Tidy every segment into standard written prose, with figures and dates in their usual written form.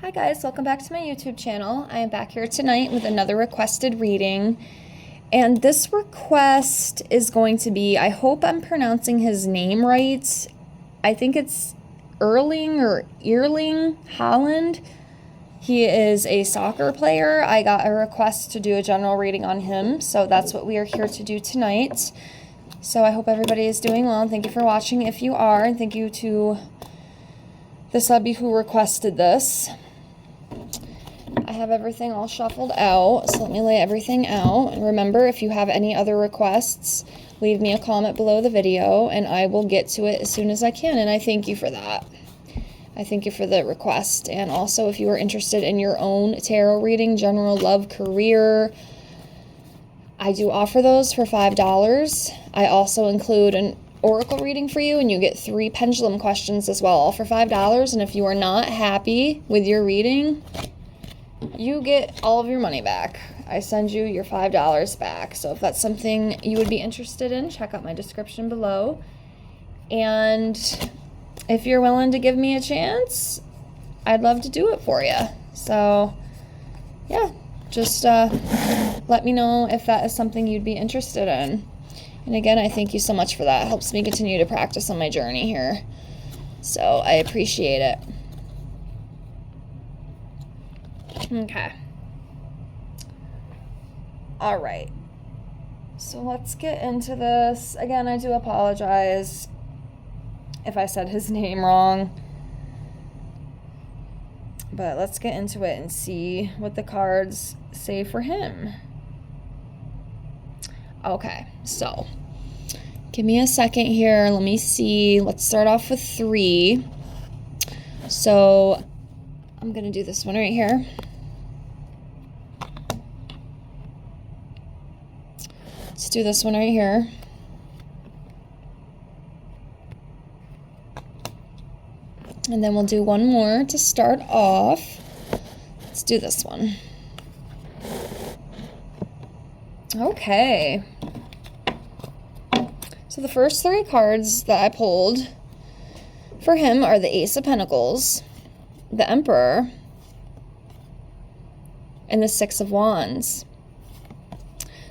Hi guys, welcome back to my YouTube channel. I am back here tonight with another requested reading. And this request is going to be, I hope I'm pronouncing his name right. I think it's Erling or Erling Haaland. He is a soccer player. I got a request to do a general reading on him, so that's what we are here to do tonight. So I hope everybody is doing well, and thank you for watching if you are, and thank you to the subby who requested this. I have everything all shuffled out, so let me lay everything out. And remember, if you have any other requests, leave me a comment below the video, and I will get to it as soon as I can, and I thank you for that. I thank you for the request. And also, if you are interested in your own tarot reading, general love, career, I do offer those for $5. I also include an oracle reading for you, and you get 3 pendulum questions as well, all for $5. And if you are not happy with your reading, you get all of your money back. I send you your $5 back. So if that's something you would be interested in, check out my description below. And if you're willing to give me a chance, I'd love to do it for you. So yeah, just let me know if that is something you'd be interested in. And again, I thank you so much for that. It helps me continue to practice on my journey here. So I appreciate it. Okay. All right. So let's get into this. Again, I do apologize if I said his name wrong. But let's get into it and see what the cards say for him. Okay, so give me a second here. Let me see. Let's start off with 3. So I'm going to do this one right here. Let's do this one right here. And then we'll do one more to start off. Let's do this one. Okay. So the first 3 cards that I pulled for him are the Ace of Pentacles, the Emperor, and the 6 of Wands.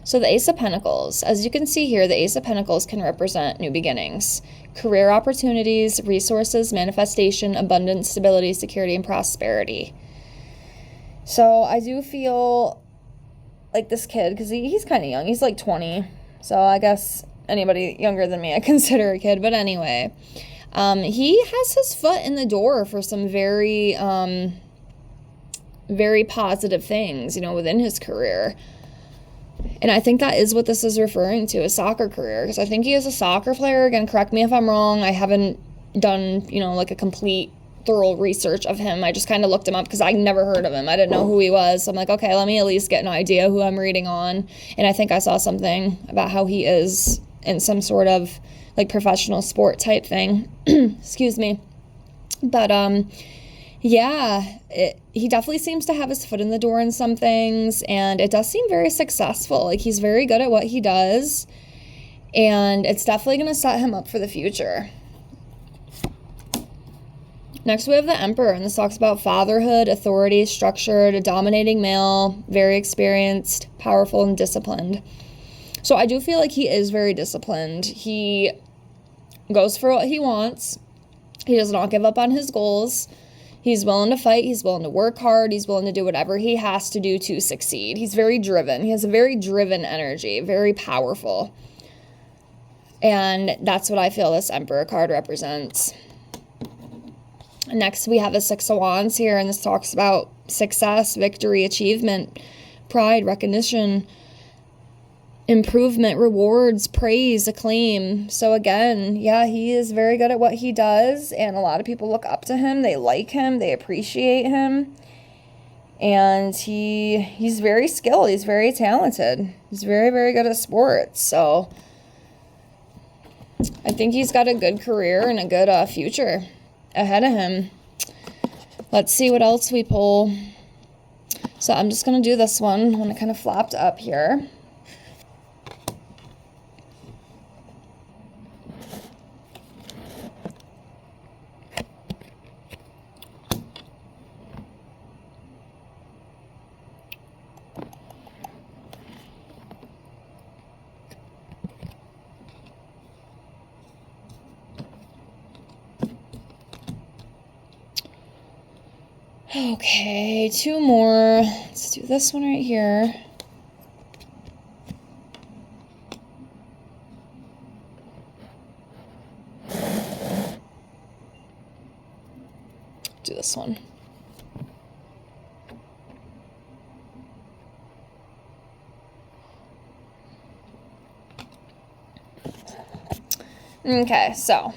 So the Ace of Pentacles, as you can see here, the Ace of Pentacles can represent new beginnings, career opportunities, resources, manifestation, abundance, stability, security, and prosperity. So I do feel like this kid, because he's kind of young. He's like 20. So I guess anybody younger than me I consider a kid. But anyway, he has his foot in the door for some very, very positive things, within his career. And I think that is what this is referring to, a soccer career, because I think he is a soccer player. Again, correct me if I'm wrong. I haven't done, like a complete thorough research of him. I just kind of looked him up because I never heard of him. I didn't know who he was. So I'm like, okay, let me at least get an idea who I'm reading on. And I think I saw something about how he is in some sort of like professional sport type thing. Excuse me. But, yeah, he definitely seems to have his foot in the door in some things, and it does seem very successful. Like, he's very good at what he does, and it's definitely going to set him up for the future. Next, we have the Emperor, and this talks about fatherhood, authority, structured, a dominating male, very experienced, powerful, and disciplined. So I do feel like he is very disciplined. He goes for what he wants. He does not give up on his goals. He's willing to fight. He's willing to work hard. He's willing to do whatever he has to do to succeed. He's very driven. He has a very driven energy, very powerful. And that's what I feel this Emperor card represents. Next, we have the 6 of Wands here, and this talks about success, victory, achievement, pride, recognition, improvement, rewards, praise, acclaim. So again, yeah, he is very good at what he does, and a lot of people look up to him. They like him. They appreciate him. And he's very skilled. He's very talented. He's very, very good at sports. So I think he's got a good career and a good future ahead of him. Let's see what else we pull. So I'm just going to do this one when it kind of flopped up here. Okay, two more. Let's do this one right here. Do this one. Okay, so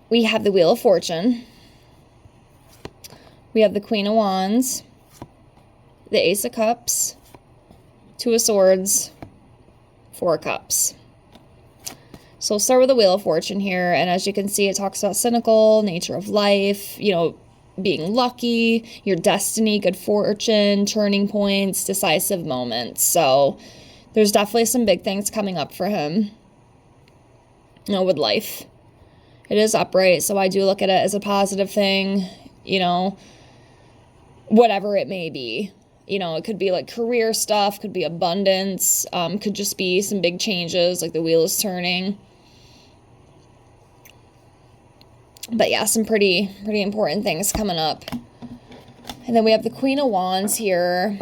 we have the Wheel of Fortune. We have the Queen of Wands, the Ace of Cups, Two of Swords, Four of Cups. So we'll start with the Wheel of Fortune here, and as you can see, it talks about cynical, nature of life, being lucky, your destiny, good fortune, turning points, decisive moments. So there's definitely some big things coming up for him, with life. It is upright, so I do look at it as a positive thing, whatever it may be. It could be like career stuff, could be abundance, could just be some big changes, like the wheel is turning. But yeah, some pretty important things coming up. And then we have the Queen of Wands here.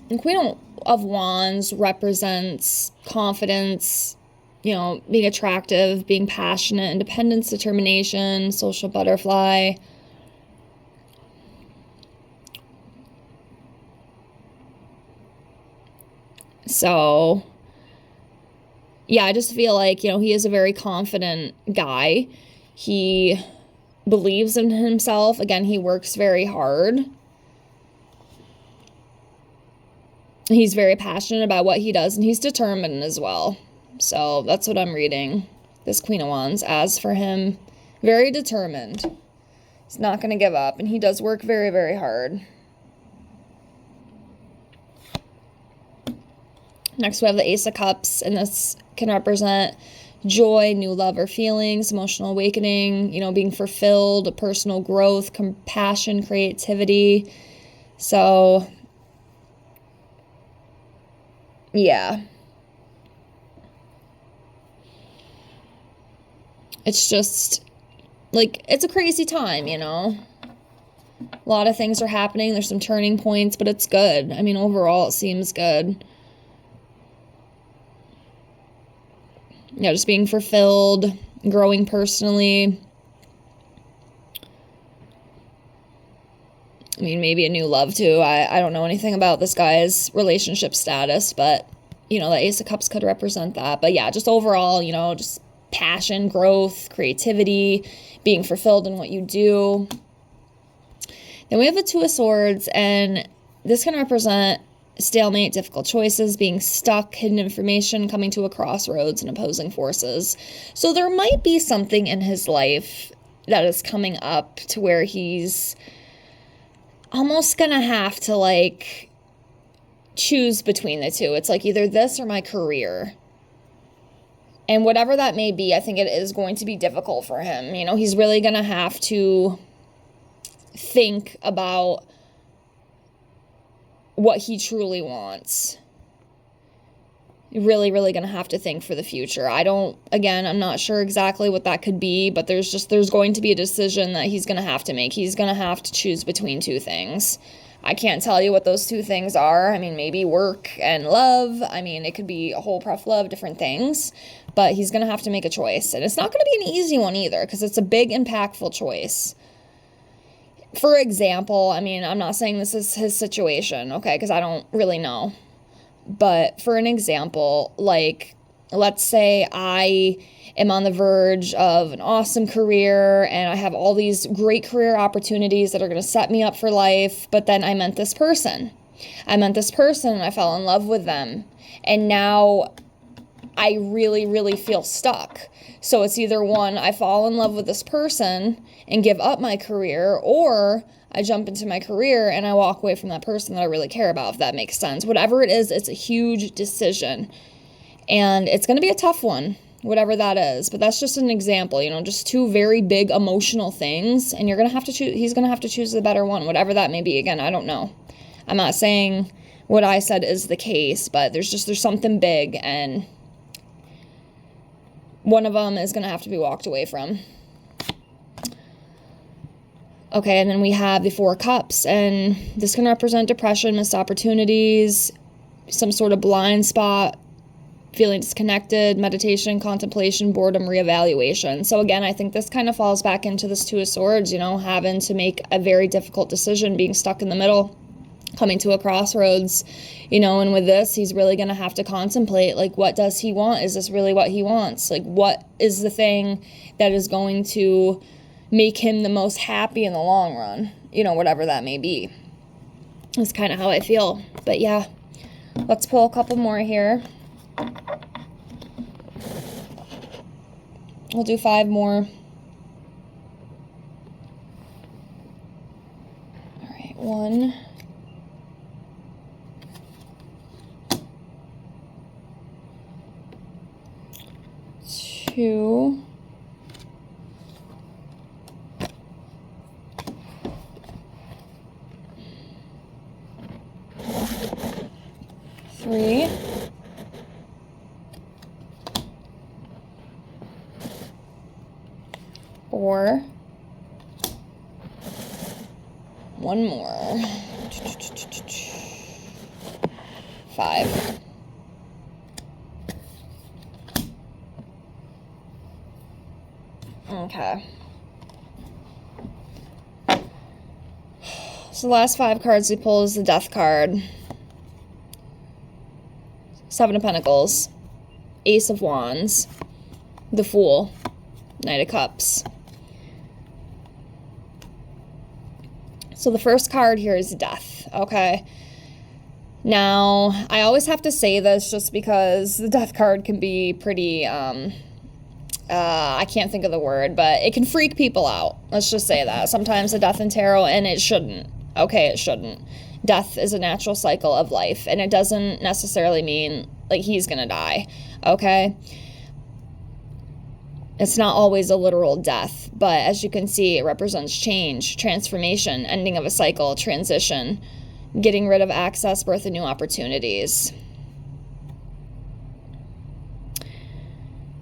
And Queen of Wands represents confidence, being attractive, being passionate, independence, determination, social butterfly. So, yeah, I just feel like, he is a very confident guy. He believes in himself. Again, he works very hard. He's very passionate about what he does, and he's determined as well. So that's what I'm reading this Queen of Wands as for him. Very determined. He's not going to give up, and he does work very, very hard. Next, we have the Ace of Cups, and this can represent joy, new love or feelings, emotional awakening, being fulfilled, personal growth, compassion, creativity. So, yeah. It's just, it's a crazy time, A lot of things are happening. There's some turning points, but it's good. Overall, it seems good. Just being fulfilled, growing personally. Maybe a new love too. I don't know anything about this guy's relationship status, but, the Ace of Cups could represent that. But yeah, just overall, just passion, growth, creativity, being fulfilled in what you do. Then we have the Two of Swords, and this can represent stalemate, difficult choices, being stuck, hidden information, coming to a crossroads, and opposing forces. So there might be something in his life that is coming up to where he's almost gonna have to choose between the two. It's either this or my career. And whatever that may be, I think it is going to be difficult for him. He's really gonna have to think about what he truly wants. Really, really going to have to think for the future. I'm not sure exactly what that could be, but there's going to be a decision that he's going to have to make. He's going to have to choose between two things. I can't tell you what those two things are. Maybe work and love. It could be a whole plethora of different things, but he's going to have to make a choice. And it's not going to be an easy one either, because it's a big, impactful choice. For example, I'm not saying this is his situation, okay, because I don't really know. But for an example, let's say I am on the verge of an awesome career and I have all these great career opportunities that are going to set me up for life, but then I met this person. And I fell in love with them. And now I really, really feel stuck. So it's either one, I fall in love with this person and give up my career, or I jump into my career and I walk away from that person that I really care about, if that makes sense. Whatever it is, it's a huge decision. And it's going to be a tough one, whatever that is. But that's just an example, just two very big emotional things. And he's going to have to choose the better one, whatever that may be. Again, I don't know. I'm not saying what I said is the case, but there's something big, and one of them is going to have to be walked away from. Okay, and then we have the Four Cups, and this can represent depression, missed opportunities, some sort of blind spot, feeling disconnected, meditation, contemplation, boredom, reevaluation. So again, I think this kind of falls back into this Two of Swords, having to make a very difficult decision, being stuck in the middle, coming to a crossroads, and with this, he's really going to have to contemplate, like, what does he want? Is this really what he wants? Like, what is the thing that is going to make him the most happy in the long run? Whatever that may be. That's kind of how I feel. But yeah, let's pull a couple more here. We'll do 5 more. All right, 1, 2, 3, 4, 1 more, 5. Okay. So the last 5 cards we pull is the Death card, 7 of Pentacles, Ace of Wands, the Fool, Knight of Cups. So the first card here is Death, okay? Now, I always have to say this just because the Death card can be pretty, I can't think of the word, but it can freak people out. Let's just say that. Sometimes the Death in tarot, and it shouldn't. Okay, it shouldn't. Death is a natural cycle of life, and it doesn't necessarily mean, like, he's gonna die, okay? It's not always a literal death, but as you can see, it represents change, transformation, ending of a cycle, transition, getting rid of access, birth of new opportunities.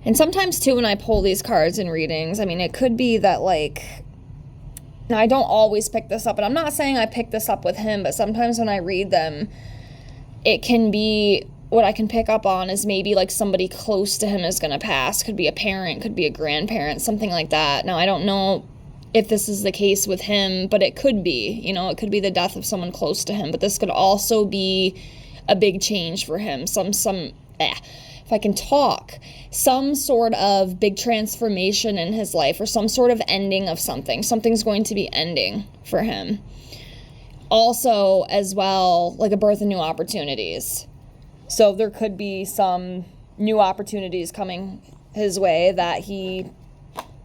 And sometimes, too, when I pull these cards in readings, I mean, it could be that, like, now I don't always pick this up, and I'm not saying I pick this up with him, but sometimes when I read them, it can be, what I can pick up on is maybe like somebody close to him is going to pass. Could be a parent, could be a grandparent, something like that. Now, I don't know if this is the case with him, but it could be, it could be the death of someone close to him, but this could also be a big change for him. If I can talk, some sort of big transformation in his life, or some sort of ending of something. Something's going to be ending for him. Also, as well, like a birth of new opportunities. So there could be some new opportunities coming his way that he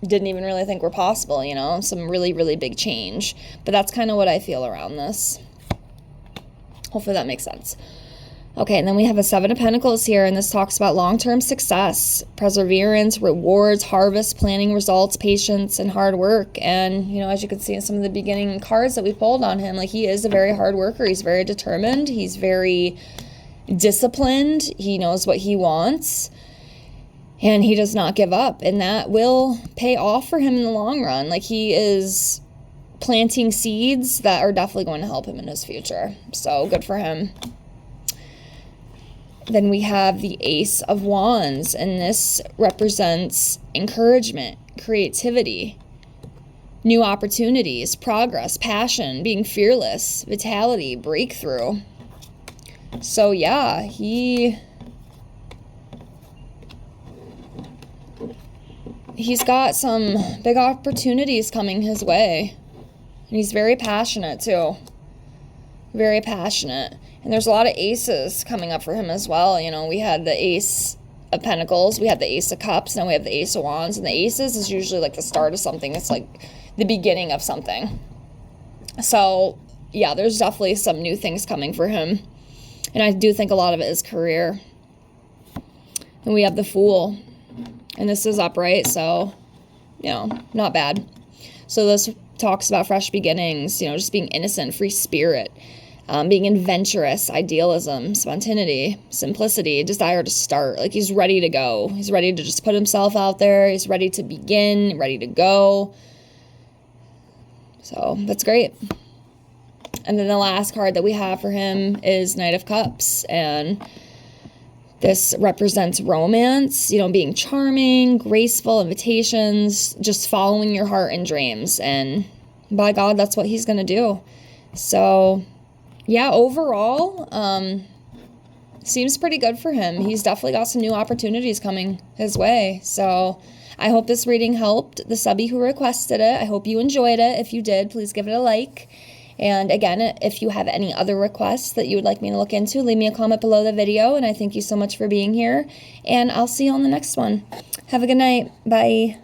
didn't even really think were possible, some really, really big change. But that's kind of what I feel around this. Hopefully that makes sense. Okay, and then we have a 7 of Pentacles here, and this talks about long-term success, perseverance, rewards, harvest, planning results, patience, and hard work. And, as you can see in some of the beginning cards that we pulled on him, like, he is a very hard worker. He's very determined. He's very disciplined. He knows what he wants, and he does not give up, and that will pay off for him in the long run. Like, he is planting seeds that are definitely going to help him in his future. So good for him. Then we have the Ace of Wands, and this represents encouragement, creativity, new opportunities, progress, passion, being fearless, vitality, breakthrough. So yeah, he's got some big opportunities coming his way. And he's very passionate too. Very passionate. And there's a lot of aces coming up for him as well. We had the Ace of Pentacles, we had the Ace of Cups, now we have the Ace of Wands. And the aces is usually like the start of something. It's like the beginning of something. So yeah, there's definitely some new things coming for him. And I do think a lot of it is career. And we have the Fool. And this is upright, so, not bad. So this talks about fresh beginnings, just being innocent, free spirit, being adventurous, idealism, spontaneity, simplicity, desire to start. Like, he's ready to go. He's ready to just put himself out there. He's ready to begin, ready to go. So that's great. And then the last card that we have for him is Knight of Cups. And this represents romance, you know, being charming, graceful, invitations, just following your heart and dreams. And by God, that's what he's going to do. So, yeah, overall, seems pretty good for him. He's definitely got some new opportunities coming his way. So I hope this reading helped the subby who requested it. I hope you enjoyed it. If you did, please give it a like. And again, if you have any other requests that you would like me to look into, leave me a comment below the video. And I thank you so much for being here. And I'll see you on the next one. Have a good night. Bye.